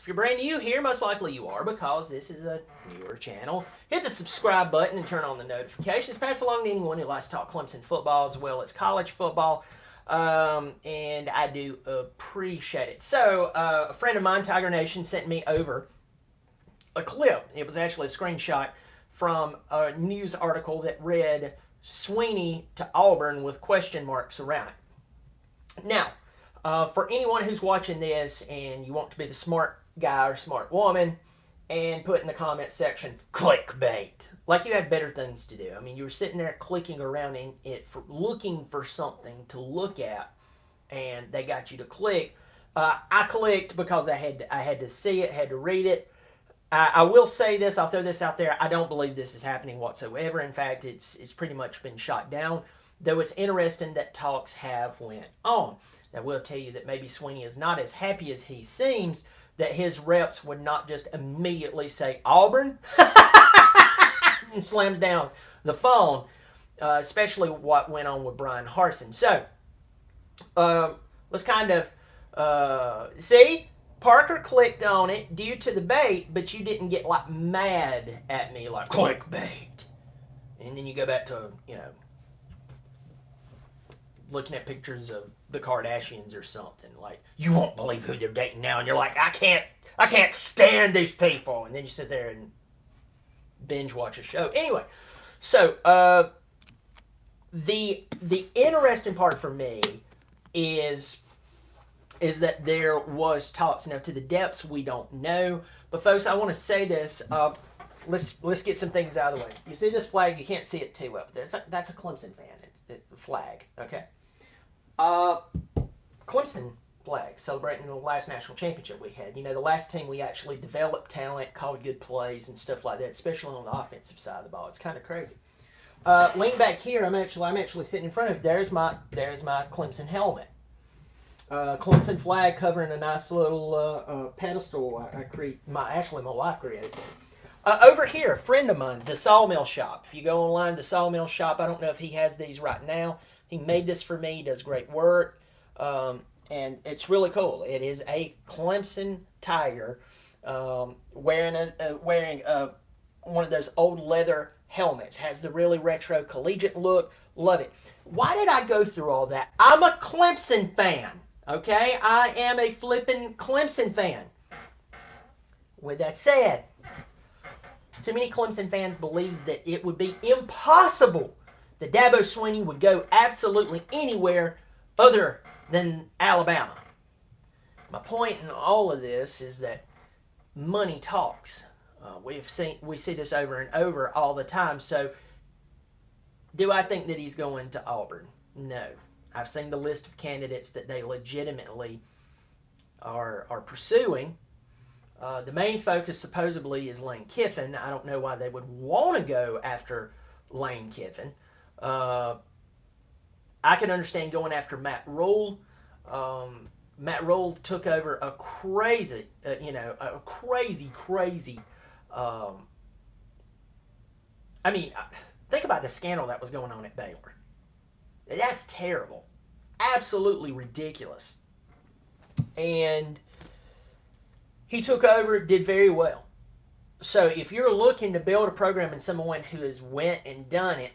If you're brand new here, most likely you are because this is a newer channel. Hit the subscribe button and turn on the notifications. Pass along to anyone who likes to talk Clemson football as well as college football. And I do appreciate it. So, a friend of mine, Tiger Nation, sent me over a clip. It was actually a screenshot from a news article that read Swinney to Auburn with question marks around it. Now, for anyone who's watching this and you want to be the smart guy or smart woman and put in the comment section, clickbait. Like you had better things to do. I mean, you were sitting there clicking around in it, looking for something to look at, and they got you to click. I clicked because I had to see it, had to read it. I will say this, I'll throw this out there, I don't believe this is happening whatsoever. In fact, it's pretty much been shot down, though it's interesting that talks have went on. Now, we'll tell you that maybe Swinney is not as happy as he seems, that his reps would not just immediately say, Auburn? And slams down the phone, especially what went on with Bryan Harsin. So, let's kind of, see? Parker clicked on it due to the bait, but you didn't get, like, mad at me, like, clickbait. And then you go back to, looking at pictures of the Kardashians or something. Like, you won't believe who they're dating now. And you're like, I can't stand these people. And then you sit there and binge watch a show. Anyway, so, the interesting part for me is that there was talks. Now, to the depths, we don't know. But, folks, I want to say this. Let's get some things out of the way. You see this flag? You can't see it too well. But that's a Clemson fan. It's the flag. Okay. Clemson flag, celebrating the last national championship we had. The last team we actually developed talent, called good plays, and stuff like that, especially on the offensive side of the ball. It's kind of crazy. Lean back here. I'm actually sitting in front of. There's my Clemson helmet. Clemson flag covering a nice little pedestal. My wife created. Over here, a friend of mine, the Sawmill Shop. If you go online, the Sawmill Shop. I don't know if he has these right now. He made this for me. He does great work, and it's really cool. It is a Clemson Tiger wearing one of those old leather helmets. Has the really retro collegiate look. Love it. Why did I go through all that? I'm a Clemson fan. Okay, I am a flippin' Clemson fan. With that said, too many Clemson fans believes that it would be impossible that Dabo Swinney would go absolutely anywhere other than Alabama. My point in all of this is that money talks. We see this over and over all the time. So, do I think that he's going to Auburn? No. I've seen the list of candidates that they legitimately are pursuing. The main focus supposedly is Lane Kiffin. I don't know why they would want to go after Lane Kiffin. I can understand going after Matt Rule. Matt Rule took over a crazy. Think about the scandal that was going on at Baylor. That's terrible. Absolutely ridiculous. And he took over, did very well. So if you're looking to build a program and someone who has went and done it,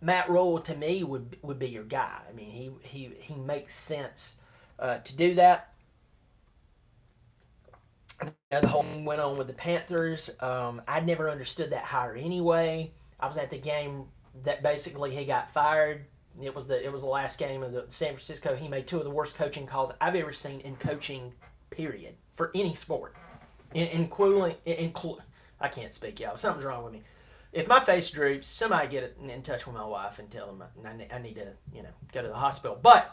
Matt Rule to me would be your guy. I mean, he makes sense to do that. The whole thing went on with the Panthers. I never understood that hire anyway. I was at the game that basically he got fired. It was the last game of the San Francisco. He made two of the worst coaching calls I've ever seen in coaching, period, for any sport. I can't speak, y'all. Something's wrong with me. If my face droops, somebody get in touch with my wife and tell them I need to, go to the hospital. But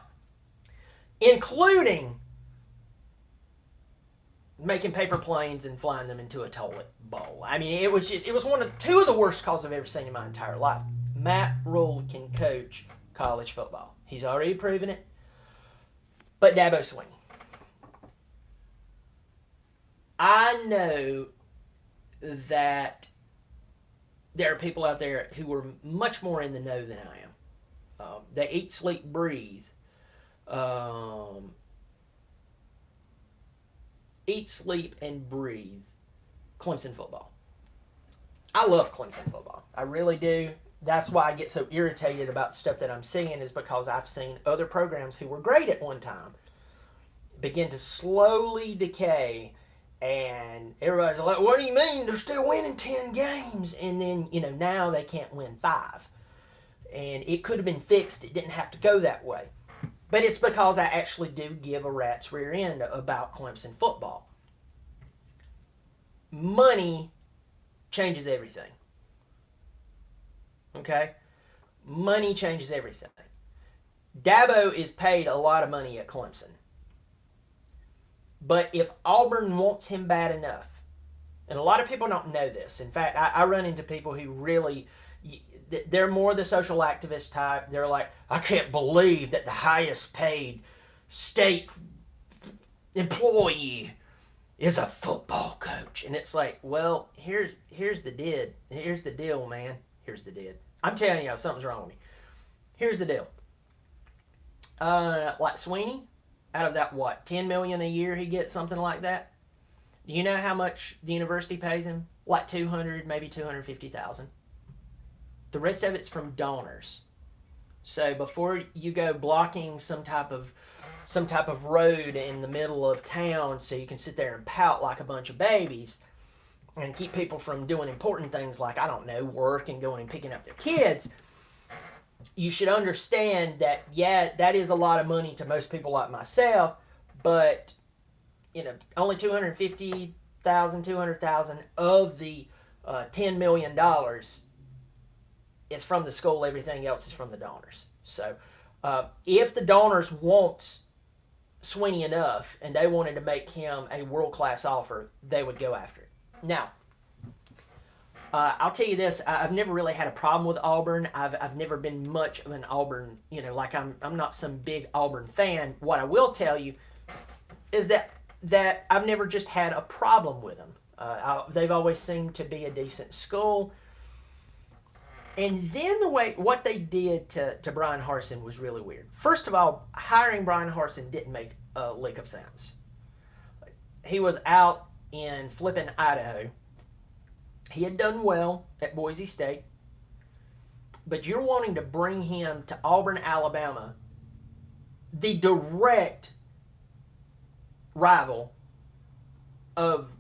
including making paper planes and flying them into a toilet bowl. I mean, it was two of the worst calls I've ever seen in my entire life. Matt Rule can coach college football. He's already proven it. But Dabo Swinney. I know that there are people out there who are much more in the know than I am. They eat, sleep, breathe eat, sleep, and breathe Clemson football. I love Clemson football. I really do. That's why I get so irritated about stuff that I'm seeing, is because I've seen other programs who were great at one time begin to slowly decay, and everybody's like, what do you mean? They're still winning 10 games. And then, now they can't win 5. And it could have been fixed. It didn't have to go that way. But it's because I actually do give a rat's rear end about Clemson football. Money changes everything. Okay? Money changes everything. Dabo is paid a lot of money at Clemson. But if Auburn wants him bad enough, and a lot of people don't know this. In fact, I run into people who really, they're more the social activist type. They're like, I can't believe that the highest paid state employee is a football coach. And it's like, well, here's the deal. Here's the deal, man. Here's the deal. I'm telling you, something's wrong with me. Here's the deal. Like Swinney, out of that, $10 million a year he gets, something like that. Do you know how much the university pays him? Like $200,000, maybe $250,000. The rest of it's from donors. So before you go blocking some type of road in the middle of town so you can sit there and pout like a bunch of babies and keep people from doing important things like, I don't know, work and going and picking up their kids, you should understand that, yeah, that is a lot of money to most people like myself, but only $250,000, $200,000 of the $10 million is from the school. Everything else is from the donors. So if the donors want Swinney enough and they wanted to make him a world-class offer, they would go after it. Now, I'll tell you this, I've never really had a problem with Auburn. I've never been much of an Auburn, like I'm not some big Auburn fan. What I will tell you is that I've never just had a problem with them. They've always seemed to be a decent school. And then what they did to Bryan Harsin was really weird. First of all, hiring Bryan Harsin didn't make a lick of sense. He was out in flipping Idaho. He had done well at Boise State. But you're wanting to bring him to Auburn, Alabama, the direct rival of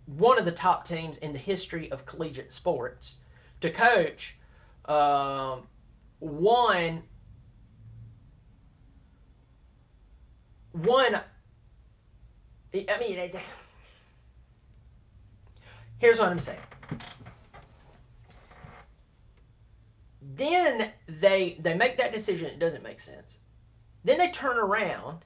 one of the top teams in the history of collegiate sports, to coach one I mean, here's what I'm saying. Then they make that decision. It doesn't make sense. Then they turn around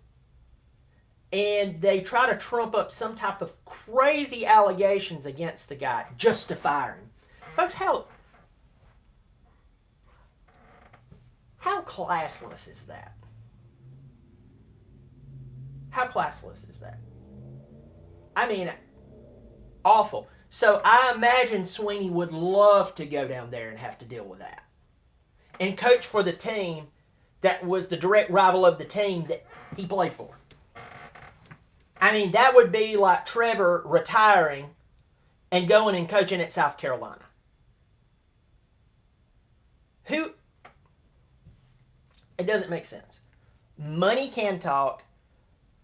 and they try to trump up some type of crazy allegations against the guy just to fire him. Folks, how classless is that? How classless is that? I mean, awful. So I imagine Swinney would love to go down there and have to deal with that. And coach for the team that was the direct rival of the team that he played for. I mean, that would be like Trevor retiring and going and coaching at South Carolina. It doesn't make sense. Money can talk.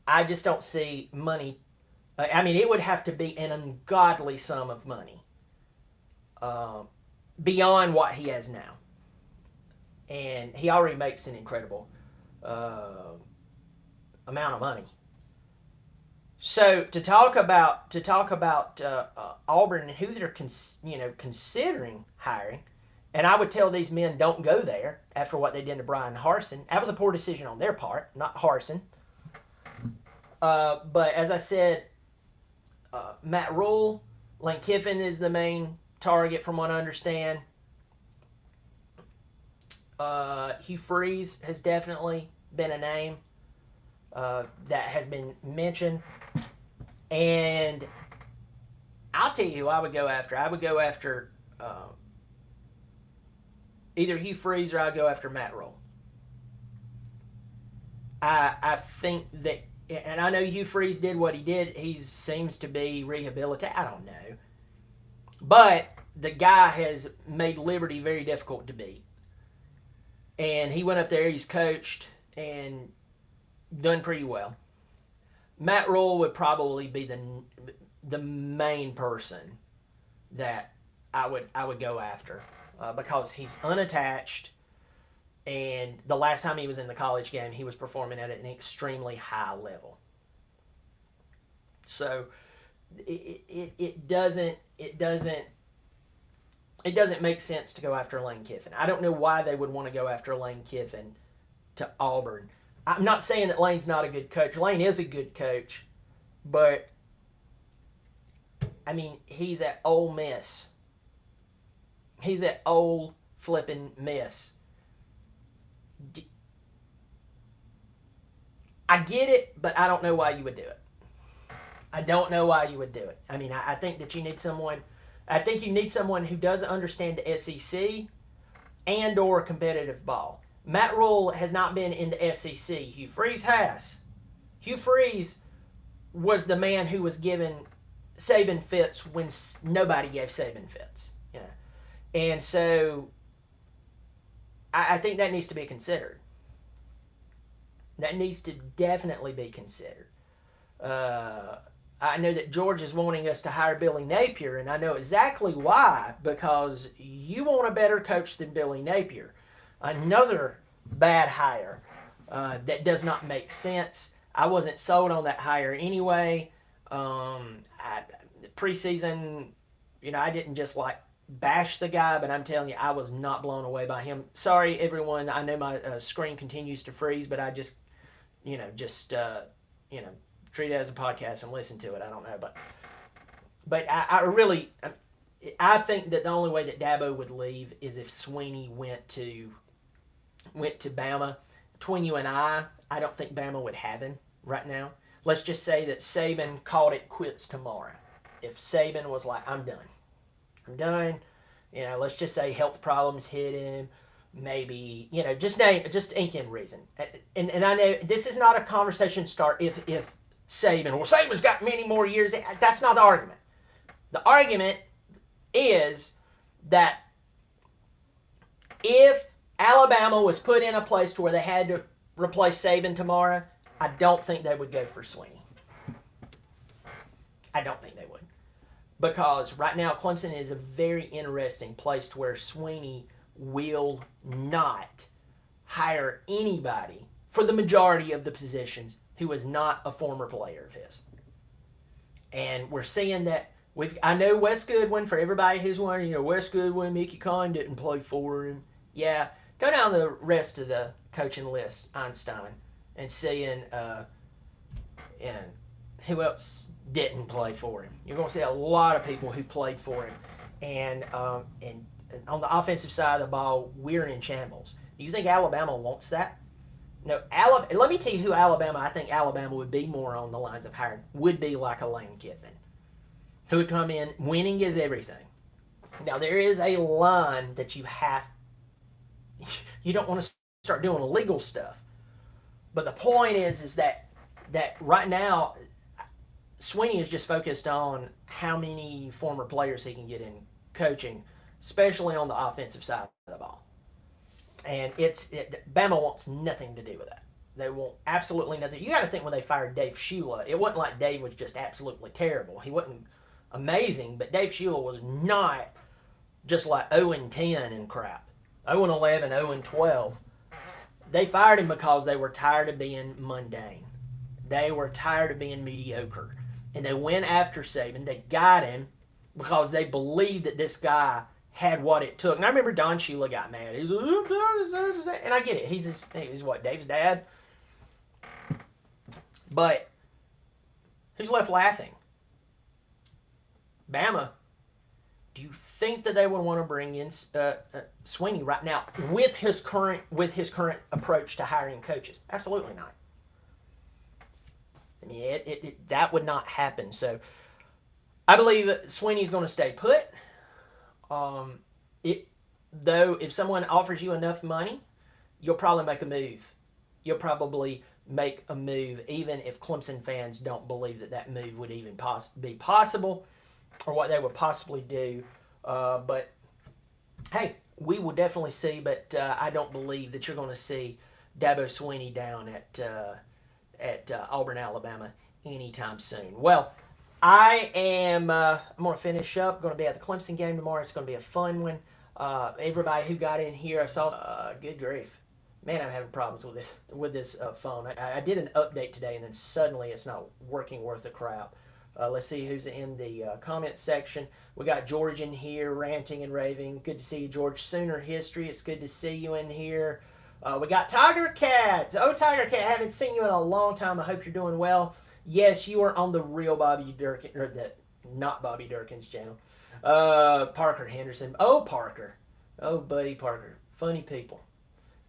I just don't see money. I mean, it would have to be an ungodly sum of money beyond what he has now. And he already makes an incredible amount of money. So to talk about Auburn and who they're considering hiring, and I would tell these men don't go there after what they did to Bryan Harsin. That was a poor decision on their part, not Harsin. But as I said, Matt Rule, Lane Kiffin is the main target from what I understand. Hugh Freeze has definitely been a name that has been mentioned. And I'll tell you who I would go after. I would go after either Hugh Freeze or I'd go after Matt Rule. I think that and I know Hugh Freeze did what he did. He seems to be rehabilitated. I don't know. But the guy has made Liberty very difficult to beat. And he went up there, he's coached, and done pretty well. Matt Rule would probably be the main person that I would go after because he's unattached, and the last time he was in the college game, he was performing at an extremely high level. So it doesn't make sense to go after Lane Kiffin. I don't know why they would want to go after Lane Kiffin to Auburn. I'm not saying that Lane's not a good coach. Lane is a good coach, but I mean, he's at Ole Miss. He's at Ole flipping Miss. I get it, but I don't know why you would do it. I don't know why you would do it. I mean, I think that you need someone. I think you need someone who doesn't understand the SEC and or competitive ball. Matt Rule has not been in the SEC. Hugh Freeze has. Hugh Freeze was the man who was given Saban fits when nobody gave Saban fits. Yeah. And so I think that needs to be considered. That needs to definitely be considered. I know that George is wanting us to hire Billy Napier, and I know exactly why, because you want a better coach than Billy Napier. Another bad hire that does not make sense. I wasn't sold on that hire anyway. Preseason, I didn't just bash the guy, but I'm telling you, I was not blown away by him. Sorry, everyone. I know my screen continues to freeze, but I just treat it as a podcast and listen to it. I don't know, but I think that the only way that Dabo would leave is if Swinney went to Bama. Between you and I don't think Bama would have him right now. Let's just say that Saban called it quits tomorrow. If Saban was like, I'm done. Let's just say health problems hit him. Maybe, just ink in reason. And I know this is not a conversation start if Saban's got many more years. That's not the argument. The argument is that if Alabama was put in a place to where they had to replace Saban tomorrow, I don't think they would go for Swinney. I don't think they would. Because right now Clemson is a very interesting place to where Swinney will not hire anybody for the majority of the positions who is not a former player of his. And we're seeing that I know Wes Goodwin, for everybody who's wondering, Wes Goodwin, Mickey Conn didn't play for him. Yeah, go down the rest of the coaching list, Einstein, and seeing who else didn't play for him. You're going to see a lot of people who played for him. And on the offensive side of the ball, we're in shambles. Do you think Alabama wants that? No, let me tell you who I think Alabama would be more on the lines of hiring, would be like a Lane Kiffin, who would come in, winning is everything. Now, there is a line that you don't want to start doing illegal stuff. But the point is that right now, Swinney is just focused on how many former players he can get in coaching, especially on the offensive side of the ball. And Bama wants nothing to do with that. They want absolutely nothing. You got to think when they fired Dave Shula, it wasn't like Dave was just absolutely terrible. He wasn't amazing, but Dave Shula was not just like 0-10 and crap. 0-11, 0-12. They fired him because they were tired of being mundane. They were tired of being mediocre. And they went after Saban. They got him because they believed that this guy had what it took. And I remember Don Shula got mad. He was like, and I get it. He's what, Dave's dad? But who's left laughing? Bama. Do you think that they would want to bring in Swinney right now with his current approach to hiring coaches? Absolutely not. I mean, that would not happen. So I believe that Swinney's going to stay put. Though, if someone offers you enough money, you'll probably make a move. You'll probably make a move, even if Clemson fans don't believe that that move would even be possible or what they would possibly do. But hey, we will definitely see. But I don't believe that you're going to see Dabo Swinney down at Auburn, Alabama anytime soon. Well, I'm going to finish up. Going to be at the Clemson game tomorrow. It's going to be a fun one. Everybody who got in here, I saw. Good grief, man! I'm having problems with this phone. I did an update today, and then suddenly it's not working worth a crap. Let's see who's in the comment section. We got George in here ranting and raving. Good to see you, George. Sooner history. It's good to see you in here. We got Tiger Cat. Oh, Tiger Cat, I haven't seen you in a long time. I hope you're doing well. Yes, you are on the real Bobby Durkin, or the not Bobby Durkin's channel. Parker Henderson. Oh, Parker. Oh, buddy Parker. Funny people.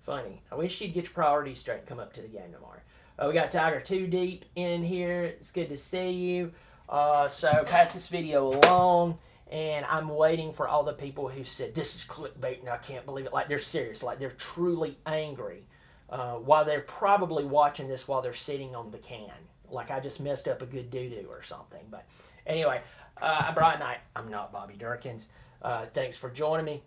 Funny. I wish you'd get your priorities straight and come up to the game tomorrow. We got Tiger 2 Deep in here. It's good to see you. So pass this video along. And I'm waiting for all the people who said, this is clickbait and I can't believe it. Like, they're serious. Like, they're truly angry. While they're probably watching this while they're sitting on the can. Like I just messed up a good doo-doo or something. But anyway, I'm Brian Knight. I'm not Bobby Durkins. Thanks for joining me.